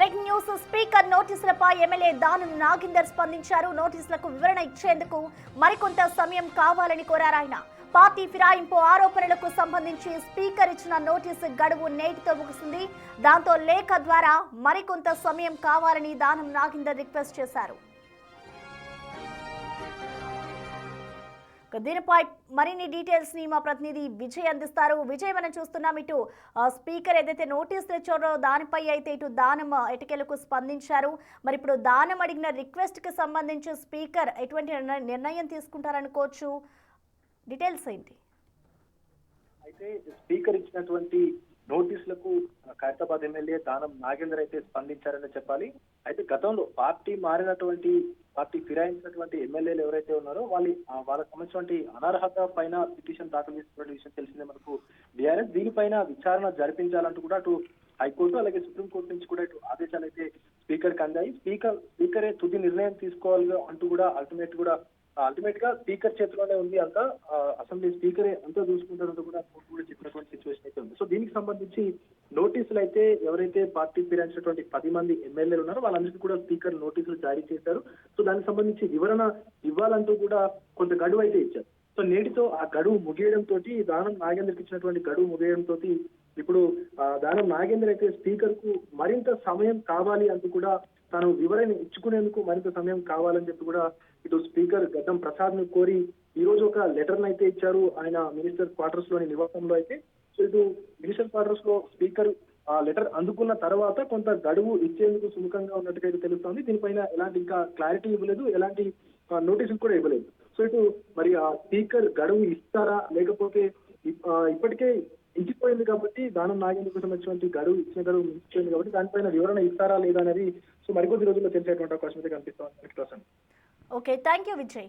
Breaking news. Speaker నోటీసులపై MLA Danam Nagender స్పందించారు. నోటీసులకు వివరణ ఇచ్చేందుకు మరికొంత సమయం కావాలని కోరారు ఆయన. పార్టీ ఫిరాయింపు ఆరోపణలకు సంబంధించి స్పీకర్ ఇచ్చిన నోటీసు గడువు నేటితో ముగిసింది. దాంతో లేఖ ద్వారా మరికొంత సమయం కావాలని దానం నాగేందర్ రిక్వెస్ట్ చేశారు. దీనిపై మరిన్ని డీటెయిల్స్ ని మా ప్రతినిధి విజయ్ అందిస్తారు. విజయ్, మనం చూస్తున్నాం ఇటు స్పీకర్ ఏదైతే నోటీసులు ఇచ్చారో దానిపై అయితే ఇటు దానం ఎటికెలకు స్పందించారు. మరి ఇప్పుడు దానం అడిగిన రిక్వెస్ట్ కి సంబంధించి స్పీకర్ ఎటువంటి నిర్ణయం తీసుకుంటారనుకోవచ్చు, డీటెయిల్స్ ఏంటి? అయితే స్పీకర్ ఇచ్చినటువంటి నోటీసులకు ఖైరతాబాద్ ఎమ్మెల్యే దానం నాగేందర్ అయితే స్పందించారని చెప్పాలి. అయితే గతంలో పార్టీ మారినటువంటి పార్టీ ఫిరాయించినటువంటి ఎమ్మెల్యేలు ఎవరైతే ఉన్నారో వాళ్ళకి సంబంధించినటువంటి అనర్హత పైన పిటిషన్ దాఖలు చేసినటువంటి విషయం తెలిసిందే మనకు. బీఆర్ఎస్ దీనిపైన విచారణ జరిపించాలంటూ కూడా అటు హైకోర్టు అలాగే సుప్రీంకోర్టు నుంచి కూడా ఇటు ఆదేశాలు అయితే స్పీకర్ కి అందాయి. స్పీకరే తుది నిర్ణయం తీసుకోవాలి అంటూ కూడా అల్టిమేట్ గా స్పీకర్ చేతిలోనే ఉంది అంతా, అసెంబ్లీ స్పీకరే అంతా చూసుకుంటారంటూ కూడా కోర్టు కూడా చెప్పినటువంటి సిచ్యువేషన్ అయితే ఉంది. సో దీనికి సంబంధించి నోటీసులు అయితే ఎవరైతే పార్టీ ఫిరాయించినటువంటి 10 మంది ఎమ్మెల్యేలు ఉన్నారో వాళ్ళందరికీ కూడా స్పీకర్ నోటీసులు జారీ చేశారు. సో దానికి సంబంధించి వివరణ ఇవ్వాలంటూ కూడా కొంత గడువు అయితే ఇచ్చారు. సో నేటితో ఆ గడువు ముగియడంతో, దానం నాగేందర్కి ఇచ్చినటువంటి గడువు ముగియడంతో ఇప్పుడు దానం నాగేందర్ అయితే స్పీకర్ కు మరింత సమయం కావాలి అంటూ కూడా తాను వివరణ ఇచ్చుకునేందుకు మరింత సమయం కావాలని చెప్పి కూడా ఇటు స్పీకర్ గడ్డం ప్రసాద్ ను కోరి ఈ రోజు ఒక లెటర్ అయితే ఇచ్చారు ఆయన మినిస్టర్ క్వార్టర్స్ లోని నివాసంలో అయితే. సో ఇటు మినిస్టర్ క్వార్టర్స్ లో స్పీకర్ ఆ లెటర్ అందుకున్న తర్వాత కొంత గడువు ఇచ్చేందుకు సుముఖంగా ఉన్నట్టుగా అయితే తెలుస్తోంది. దీనిపైన ఎలాంటి ఇంకా క్లారిటీ ఇవ్వలేదు, ఎలాంటి నోటీసులు కూడా ఇవ్వలేదు. సో ఇటు మరి ఆ స్పీకర్ గడువు ఇస్తారా లేకపోతే ఇప్పటికే ఇంటిపోయింది కాబట్టి దానం నాగేంద్రకు సంబంధించినటువంటి ఇచ్చిన గడువు ఇచ్చిపోయింది కాబట్టి దానిపైన వివరణ ఇస్తారా లేదా అనేది సో మరికొద్ది రోజుల్లో తెలిసేటువంటి అవకాశం అయితే కనిపిస్తోంది. Okay, thank you Vijay.